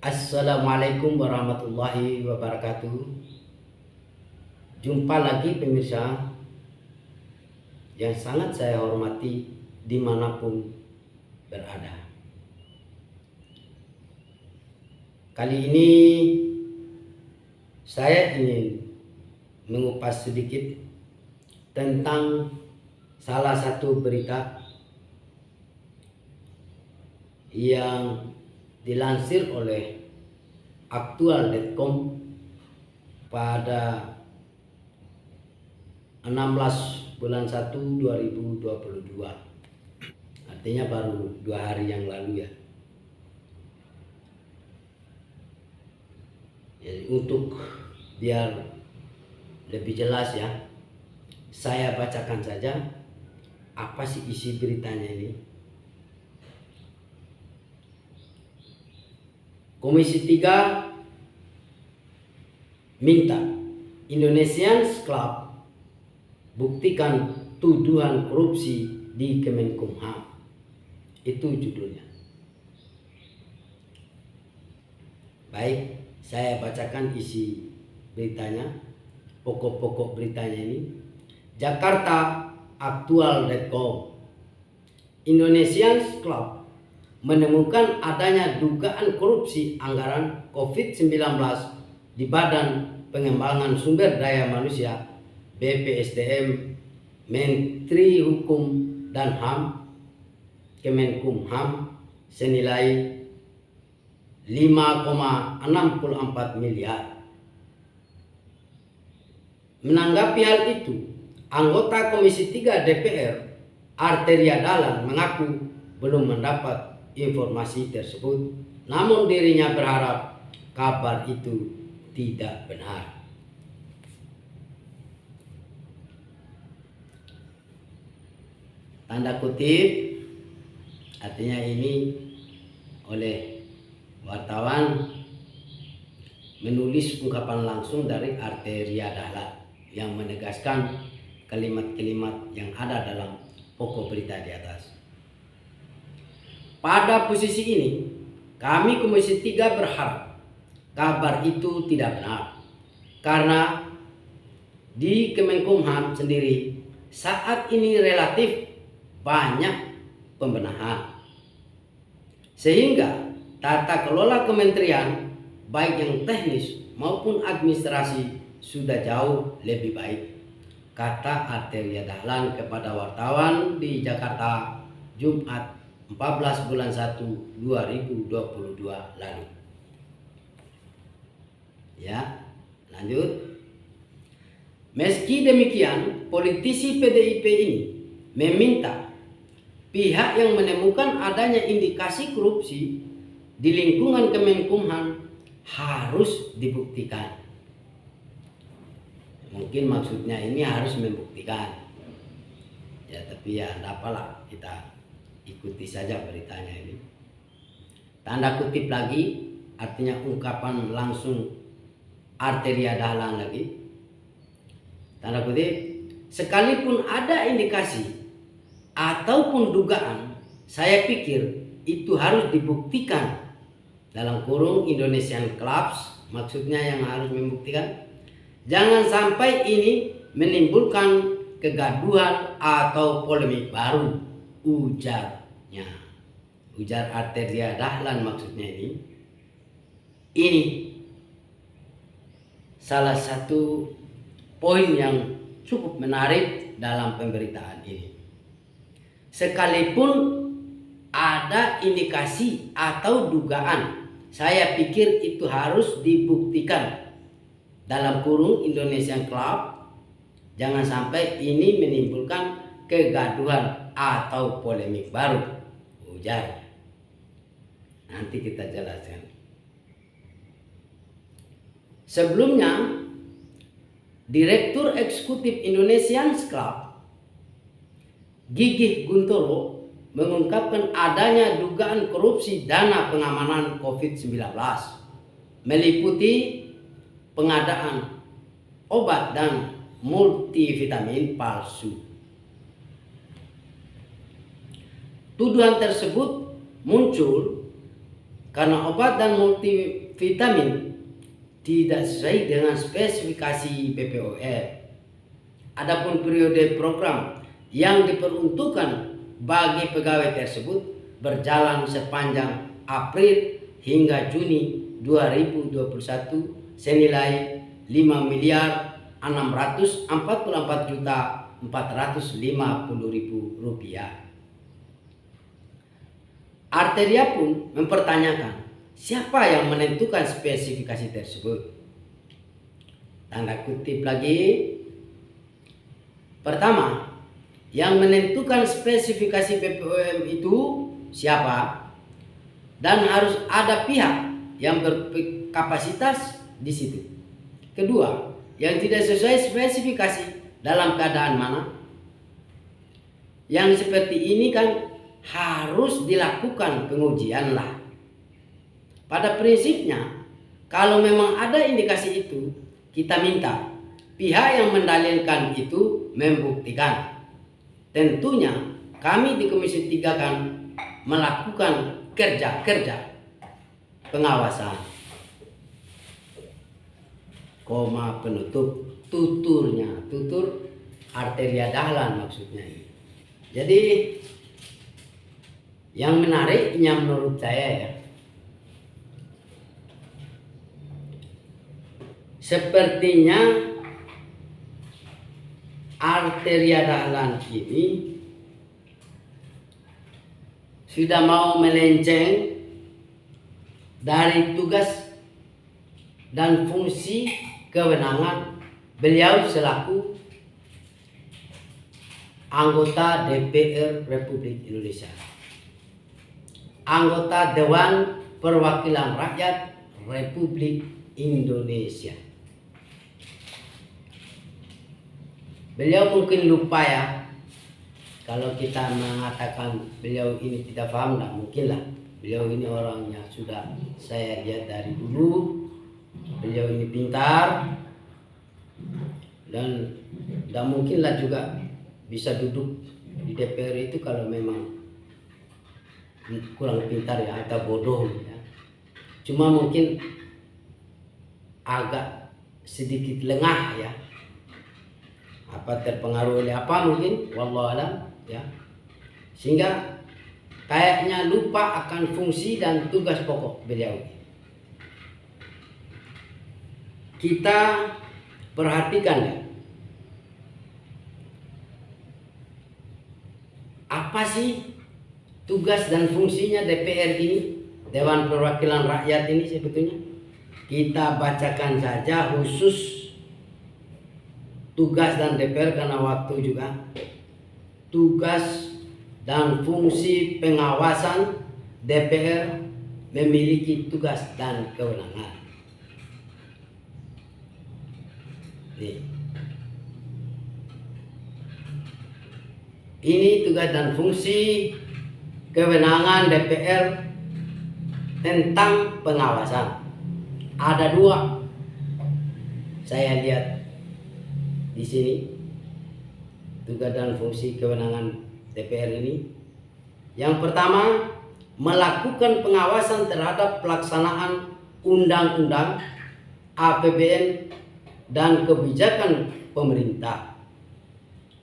Assalamualaikum warahmatullahi wabarakatuh. Jumpa lagi pemirsa yang sangat saya hormati dimanapun berada. Kali ini saya ingin mengupas sedikit tentang salah satu berita yang dilansir oleh aktual.com pada 16 bulan 1 2022. Artinya baru 2 hari yang lalu ya. Jadi untuk biar lebih jelas ya, saya bacakan saja apa sih isi beritanya ini. Komisi 3 minta Indonesian Club buktikan tuduhan korupsi di Kemenkumham. Itu judulnya. Baik, saya bacakan isi beritanya, pokok-pokok beritanya ini. Jakarta Aktual.com. Indonesian Club menemukan adanya dugaan korupsi anggaran COVID-19 di Badan Pengembangan Sumber Daya Manusia BPSDM, Menteri Hukum dan HAM, Kemenkumham senilai 5,64 miliar. Menanggapi hal itu, anggota Komisi 3 DPR Arteria Dahlan mengaku belum mendapat informasi tersebut, namun dirinya berharap kabar itu tidak benar. Tanda kutip, artinya ini oleh wartawan menulis ungkapan langsung dari Arteria Dahlan yang menegaskan kalimat-kalimat yang ada dalam pokok berita di atas. Pada posisi ini, kami Komisi 3 berharap kabar itu tidak benar, karena di Kemenkumham sendiri saat ini relatif banyak pembenahan, sehingga tata kelola kementerian baik yang teknis maupun administrasi sudah jauh lebih baik, kata Arteria Dahlan kepada wartawan di Jakarta Jumat 14 bulan 1 2022 lalu. Ya, lanjut. Meski demikian, politisi PDIP ini meminta pihak yang menemukan adanya indikasi korupsi di lingkungan Kemenkumham harus dibuktikan. Mungkin maksudnya ini harus membuktikan. Ya, tapi ya tidak apalah, kita ikuti saja beritanya ini. Tanda kutip lagi, artinya ungkapan langsung Arteria Dahlan lagi. Tanda kutip, sekalipun ada indikasi ataupun dugaan, saya pikir itu harus dibuktikan. Dalam kurung Indonesian Clubs, maksudnya yang harus membuktikan. Jangan sampai ini menimbulkan kegaduhan atau polemik baru, ujarnya. Ujar Arteria Dahlan maksudnya ini. Ini salah satu poin yang cukup menarik dalam pemberitaan ini. Sekalipun ada indikasi atau dugaan, saya pikir itu harus dibuktikan. Dalam kurung Indonesian Club, jangan sampai ini menimbulkan kegaduhan atau polemik baru, ujar. Nanti kita jelaskan. Sebelumnya, Direktur Eksekutif Indonesian Club Gigih Guntoro mengungkapkan adanya dugaan korupsi dana pengamanan COVID-19 meliputi pengadaan obat dan multivitamin palsu. Tuduhan tersebut muncul karena obat dan multivitamin tidak sesuai dengan spesifikasi BPOM. Adapun periode program yang diperuntukkan bagi pegawai tersebut berjalan sepanjang April hingga Juni 2021 senilai 5.644.450.000 rupiah. Arteria pun mempertanyakan siapa yang menentukan spesifikasi tersebut. Tanda kutip lagi. Pertama, yang menentukan spesifikasi BPOM itu siapa? Dan harus ada pihak yang berkapasitas di situ. Kedua, yang tidak sesuai spesifikasi dalam keadaan mana? Yang seperti ini kan harus dilakukan pengujian lah. Pada prinsipnya, kalau memang ada indikasi itu, kita minta pihak yang mendalilkan itu membuktikan. Tentunya kami di Komisi 3 kan melakukan kerja pengawasan. Koma penutup tuturnya, tutur Arteria Dahlan maksudnya. Jadi yang menariknya menurut saya ya, sepertinya Arteria Dahlan ini sudah mau melenceng dari tugas dan fungsi kewenangan beliau selaku anggota DPR Republik Indonesia, anggota Dewan Perwakilan Rakyat Republik Indonesia. Beliau mungkin lupa ya, kalau kita mengatakan beliau ini tidak paham, tidak mungkin lah. Beliau ini orangnya sudah saya lihat dari dulu, beliau ini pintar dan tidak mungkin lah juga bisa duduk di DPR itu kalau memang kurang pintar ya atau bodoh ya. Cuma mungkin agak sedikit lengah ya, apa terpengaruh oleh apa mungkin, wallahu alam ya, sehingga kayaknya lupa akan fungsi dan tugas pokok beliau. Kita perhatikan ya, apa sih tugas dan fungsinya DPR ini, Dewan Perwakilan Rakyat ini sebetulnya. Kita bacakan saja khusus tugas dan DPR karena waktu juga. Tugas dan fungsi pengawasan DPR memiliki tugas dan kewenangan. Nih. Ini tugas dan fungsi kewenangan DPR tentang pengawasan. Ada dua, saya lihat di sini tugas dan fungsi kewenangan DPR ini. Yang pertama, melakukan pengawasan terhadap pelaksanaan undang-undang, APBN dan kebijakan pemerintah.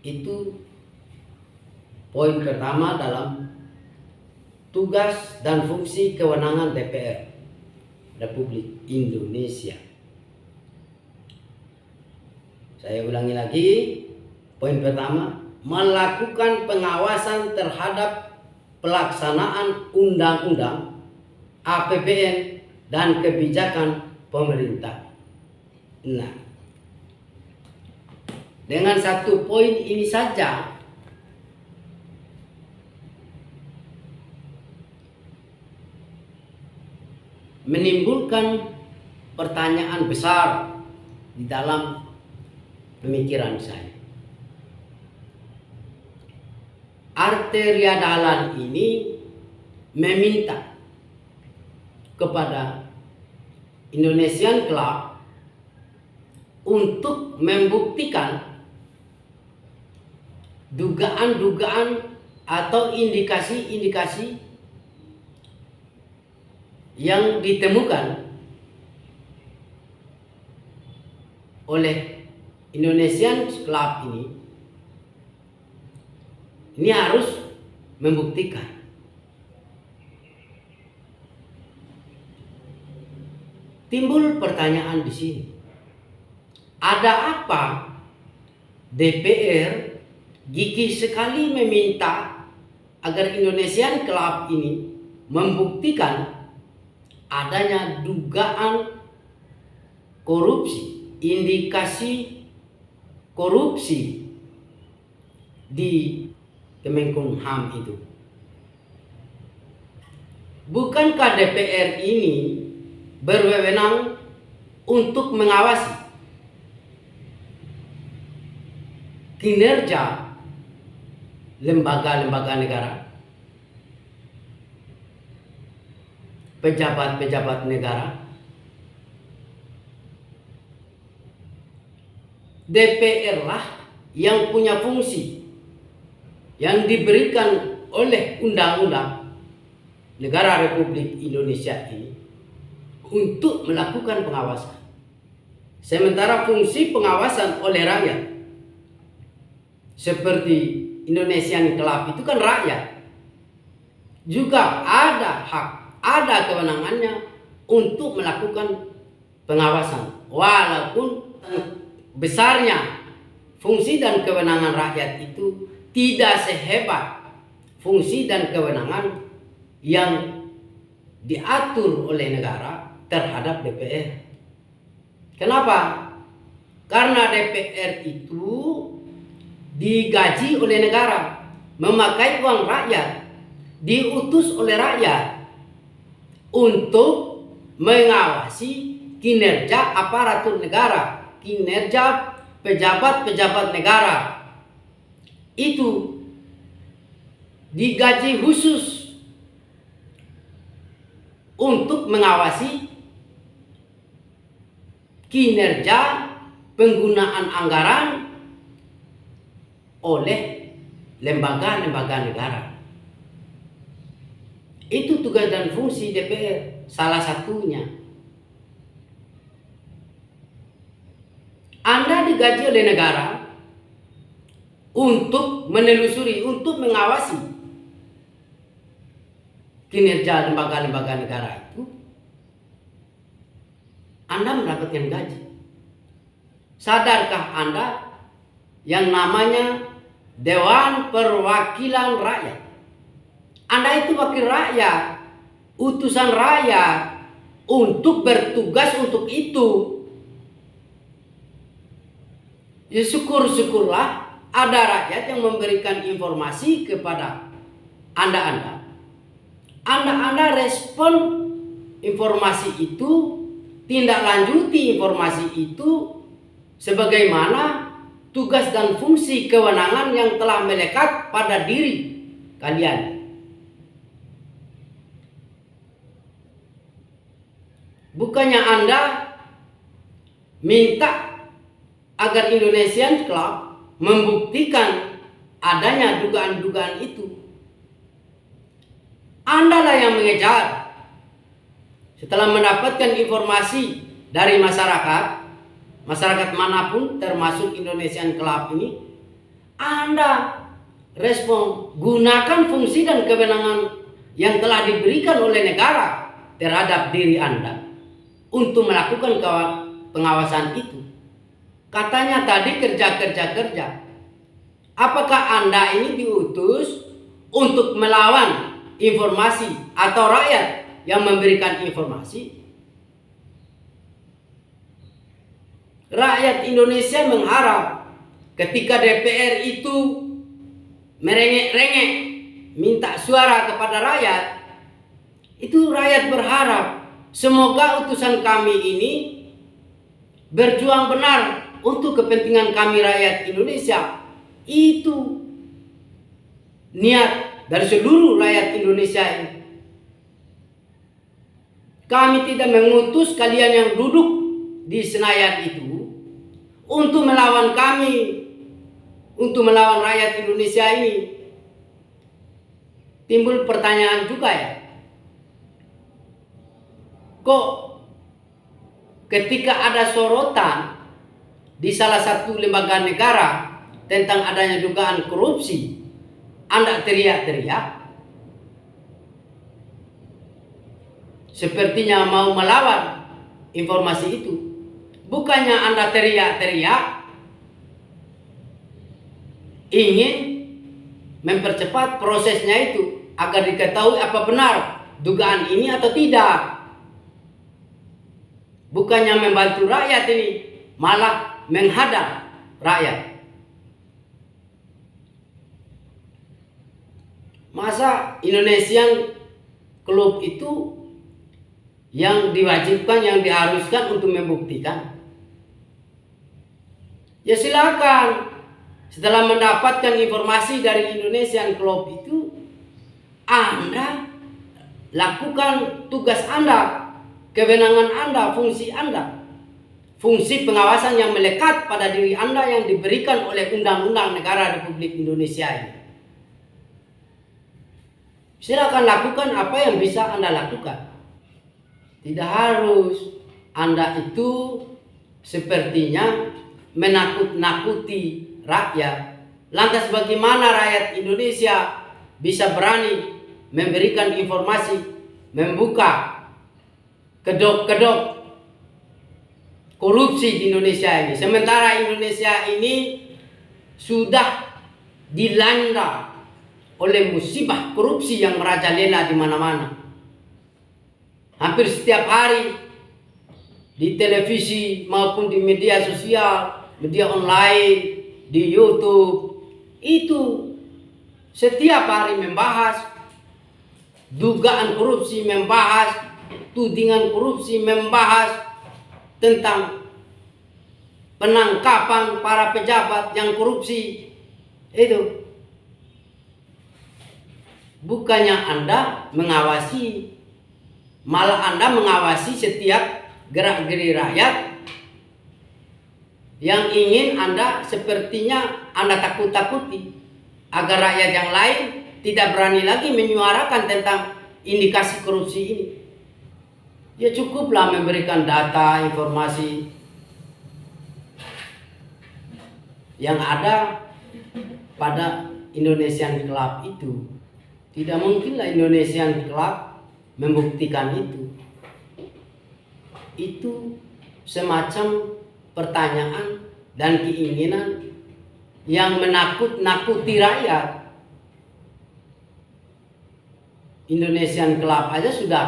Itu poin pertama dalam tugas dan fungsi kewenangan DPR Republik Indonesia. Saya ulangi lagi, poin pertama, melakukan pengawasan terhadap pelaksanaan undang-undang, APBN dan kebijakan pemerintah. Nah, dengan satu poin ini saja menimbulkan pertanyaan besar di dalam pemikiran saya. Arteria Dahlan ini meminta kepada Indonesian Club untuk membuktikan dugaan-dugaan atau indikasi-indikasi yang ditemukan oleh Indonesian Club ini harus membuktikan. Timbul pertanyaan di sini. Ada apa DPR gigih sekali meminta agar Indonesian Club ini membuktikan adanya dugaan korupsi, indikasi korupsi di Kemenkumham itu. Bukankah DPR ini berwenang untuk mengawasi kinerja lembaga-lembaga negara, pejabat-pejabat negara? DPR lah yang punya fungsi yang diberikan oleh undang-undang negara Republik Indonesia ini untuk melakukan pengawasan. Sementara fungsi pengawasan oleh rakyat seperti Indonesian Club itu kan rakyat juga ada hak, ada kewenangannya untuk melakukan pengawasan, walaupun besarnya fungsi dan kewenangan rakyat itu tidak sehebat fungsi dan kewenangan yang diatur oleh negara terhadap DPR. Kenapa? Karena DPR itu digaji oleh negara, memakai uang rakyat, diutus oleh rakyat untuk mengawasi kinerja aparatur negara, kinerja pejabat-pejabat negara. Itu digaji khusus untuk mengawasi kinerja penggunaan anggaran oleh lembaga-lembaga negara. Itu tugas dan fungsi DPR, salah satunya. Anda digaji oleh negara untuk menelusuri, untuk mengawasi kinerja lembaga-lembaga negara itu. Anda mendapatkan gaji. Sadarkah Anda yang namanya Dewan Perwakilan Rakyat? Anda itu wakil rakyat, utusan rakyat untuk bertugas untuk itu. Ya syukur-syukurlah ada rakyat yang memberikan informasi kepada Anda. Anda respon informasi itu, tindak lanjuti informasi itu sebagaimana tugas dan fungsi kewenangan yang telah melekat pada diri kalian. Bukannya Anda minta agar Indonesian Club membuktikan adanya dugaan-dugaan itu. Anda lah yang mengejar. Setelah mendapatkan informasi dari masyarakat manapun termasuk Indonesian Club ini, Anda respon, gunakan fungsi dan kewenangan yang telah diberikan oleh negara terhadap diri Anda untuk melakukan pengawasan itu. Katanya tadi kerja. Apakah Anda ini diutus untuk melawan informasi atau rakyat yang memberikan informasi? Rakyat Indonesia mengharap ketika DPR itu merengek-rengek minta suara kepada rakyat, itu rakyat berharap semoga utusan kami ini berjuang benar untuk kepentingan kami rakyat Indonesia. Itu niat dari seluruh rakyat Indonesia ini. Kami tidak mengutus kalian yang duduk di Senayan itu untuk melawan kami, untuk melawan rakyat Indonesia ini. Timbul pertanyaan juga ya. kok ketika ada sorotan di salah satu lembaga negara tentang adanya dugaan korupsi, Anda teriak-teriak sepertinya mau melawan informasi itu. Bukannya Anda teriak-teriak ingin mempercepat prosesnya itu agar diketahui apa benar dugaan ini atau tidak. Bukannya membantu rakyat ini, malah menghadang rakyat. Masa Indonesian Club itu yang diwajibkan, yang diharuskan untuk membuktikan? Ya silakan. Setelah mendapatkan informasi dari Indonesian Club itu, Anda lakukan tugas Anda, kewenangan Anda, fungsi Anda. Fungsi pengawasan yang melekat pada diri Anda yang diberikan oleh Undang-Undang Negara Republik Indonesia ini. Silakan lakukan apa yang bisa Anda lakukan. Tidak harus Anda itu sepertinya menakut-nakuti rakyat. Lantas bagaimana rakyat Indonesia bisa berani memberikan informasi, membuka kedok-kedok korupsi di Indonesia ini, sementara Indonesia ini sudah dilanda oleh musibah korupsi yang merajalela di mana-mana. Hampir setiap hari di televisi maupun di media sosial, media online, di YouTube, itu setiap hari membahas dugaan korupsi, membahas tudingan korupsi, membahas tentang penangkapan para pejabat yang korupsi. Itu bukannya Anda mengawasi, malah Anda mengawasi setiap gerak-geri rakyat yang ingin Anda, sepertinya Anda takut-takuti agar rakyat yang lain tidak berani lagi menyuarakan tentang indikasi korupsi ini. Ya cukuplah memberikan data, informasi yang ada pada Indonesian Club itu. Tidak mungkinlah Indonesian Club membuktikan itu. Itu semacam pertanyaan dan keinginan yang menakut-nakuti rakyat. Indonesian Club aja sudah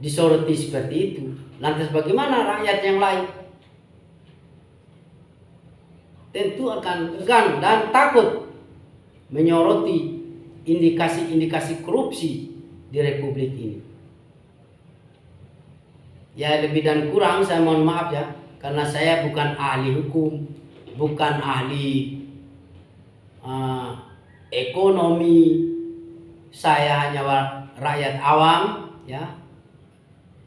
disoroti seperti itu. Lantas bagaimana rakyat yang lain? Tentu akan enggan dan takut menyoroti indikasi-indikasi korupsi di Republik ini. Ya lebih dan kurang saya mohon maaf ya, karena saya bukan ahli hukum, bukan ahli ekonomi. Saya hanya rakyat awam ya,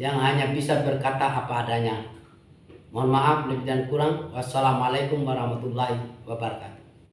yang hanya bisa berkata apa adanya. Mohon maaf lebih dan kurang. Wassalamualaikum warahmatullahi wabarakatuh.